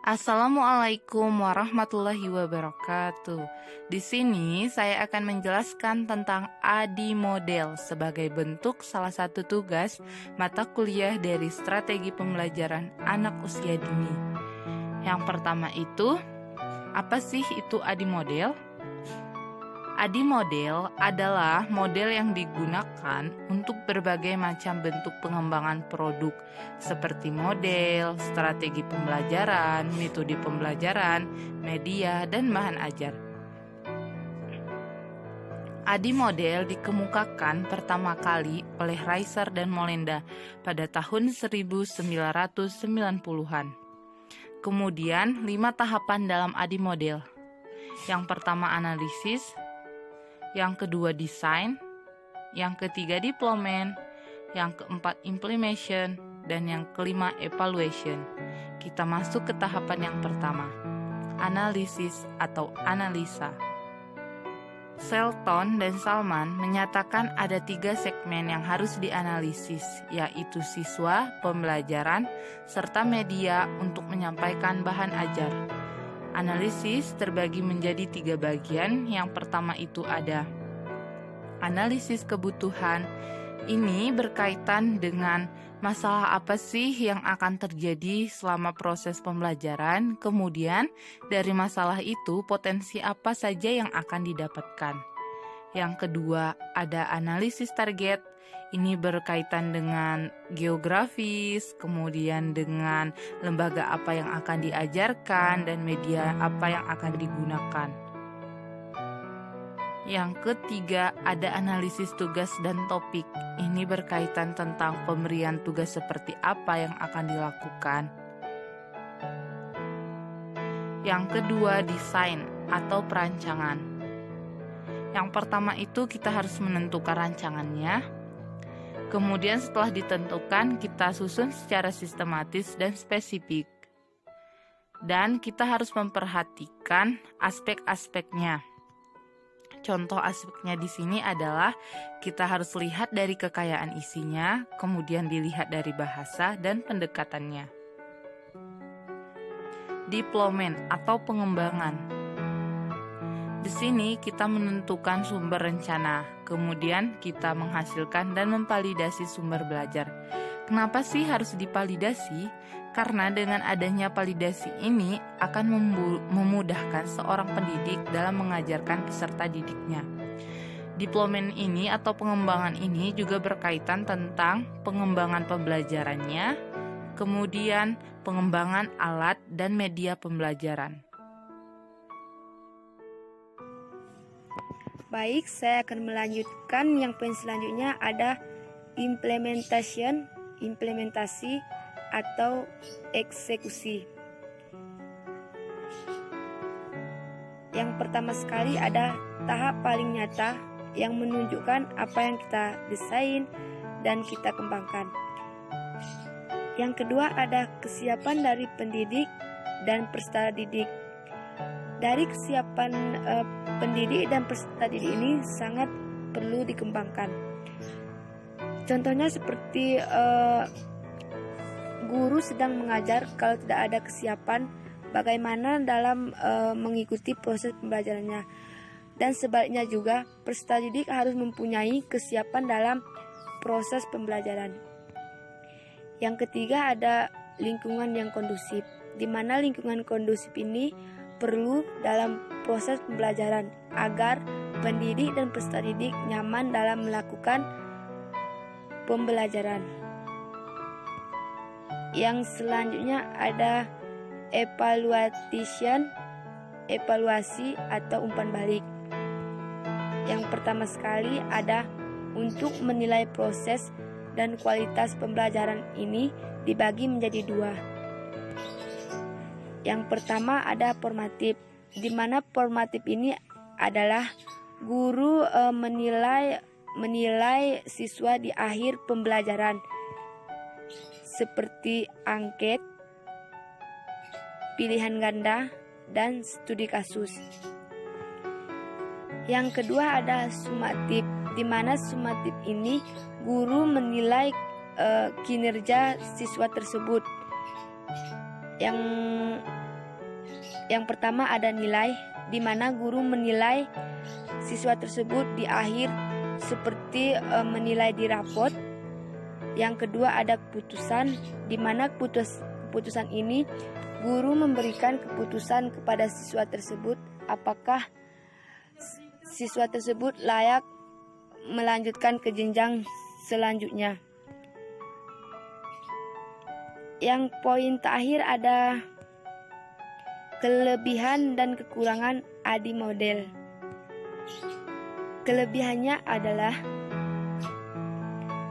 Assalamualaikum warahmatullahi wabarakatuh. Di sini saya akan menjelaskan tentang ADI model sebagai bentuk salah satu tugas mata kuliah dari strategi pembelajaran anak usia dini. Yang pertama itu, apa sih itu ADI model? ADI model adalah model yang digunakan untuk berbagai macam bentuk pengembangan produk seperti model, strategi pembelajaran, metode pembelajaran, media, dan bahan ajar. ADI model dikemukakan pertama kali oleh Reiser dan Molenda pada tahun 1990-an. Kemudian 5 tahapan dalam ADI model. Yang pertama analisis, yang kedua desain, yang ketiga deployment, yang keempat implementation, dan yang kelima evaluation. Kita masuk ke tahapan yang pertama, analisis atau analisa. Shelton dan Salman menyatakan ada 3 segmen yang harus dianalisis, yaitu siswa, pembelajaran, serta media untuk menyampaikan bahan ajar. Analisis terbagi menjadi 3 bagian. Yang pertama itu ada analisis kebutuhan. Ini berkaitan dengan masalah apa sih yang akan terjadi selama proses pembelajaran. Kemudian dari masalah itu potensi apa saja yang akan didapatkan. Yang kedua ada analisis target. Ini berkaitan dengan geografis, kemudian dengan lembaga apa yang akan diajarkan, dan media apa yang akan digunakan. Yang ketiga, ada analisis tugas dan topik. Ini berkaitan tentang pemberian tugas seperti apa yang akan dilakukan. Yang kedua, desain atau perancangan. Yang pertama itu kita harus menentukan rancangannya. Kemudian setelah ditentukan, kita susun secara sistematis dan spesifik. Dan kita harus memperhatikan aspek-aspeknya. Contoh aspeknya di sini adalah kita harus lihat dari kekayaan isinya, kemudian dilihat dari bahasa dan pendekatannya. Deployment atau pengembangan. Di sini kita menentukan sumber rencana, kemudian kita menghasilkan dan memvalidasi sumber belajar. Kenapa sih harus dipalidasi? Karena dengan adanya validasi ini akan memudahkan seorang pendidik dalam mengajarkan peserta didiknya. Deployment ini atau pengembangan ini juga berkaitan tentang pengembangan pembelajarannya, kemudian pengembangan alat dan media pembelajaran. Baik, saya akan melanjutkan. Yang poin selanjutnya ada implementasi atau eksekusi. Yang pertama sekali ada tahap paling nyata yang menunjukkan apa yang kita desain dan kita kembangkan. Yang kedua ada kesiapan dari pendidik dan peserta didik. Dari kesiapan pendidik dan peserta didik ini sangat perlu dikembangkan. Contohnya seperti guru sedang mengajar, kalau tidak ada kesiapan bagaimana dalam mengikuti proses pembelajarannya. Dan sebaliknya juga peserta didik harus mempunyai kesiapan dalam proses pembelajaran. Yang ketiga ada lingkungan yang kondusif, di mana lingkungan kondusif ini perlu dalam proses pembelajaran agar pendidik dan peserta didik nyaman dalam melakukan pembelajaran. Yang selanjutnya ada evaluasi atau umpan balik. Yang pertama sekali ada untuk menilai proses dan kualitas pembelajaran ini dibagi menjadi 2. Yang pertama ada formatif, di mana formatif ini adalah guru menilai siswa di akhir pembelajaran seperti angket, pilihan ganda, dan studi kasus. Yang kedua ada sumatif, di mana sumatif ini guru menilai kinerja siswa tersebut. Yang Yang pertama ada nilai, di mana guru menilai siswa tersebut di akhir seperti menilai di rapot. Yang kedua ada keputusan, di mana keputusan ini guru memberikan keputusan kepada siswa tersebut apakah siswa tersebut layak melanjutkan ke jenjang selanjutnya. Yang poin terakhir ada kelebihan dan kekurangan ADI model. Kelebihannya adalah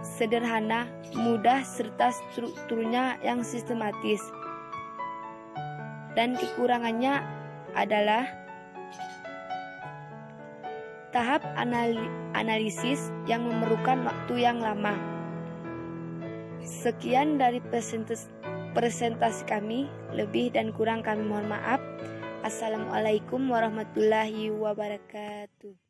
sederhana, mudah, serta strukturnya yang sistematis. Dan kekurangannya adalah tahap analisis yang memerlukan waktu yang lama. Sekian dari presentasi kami, lebih dan kurang kami mohon maaf. Assalamualaikum warahmatullahi wabarakatuh.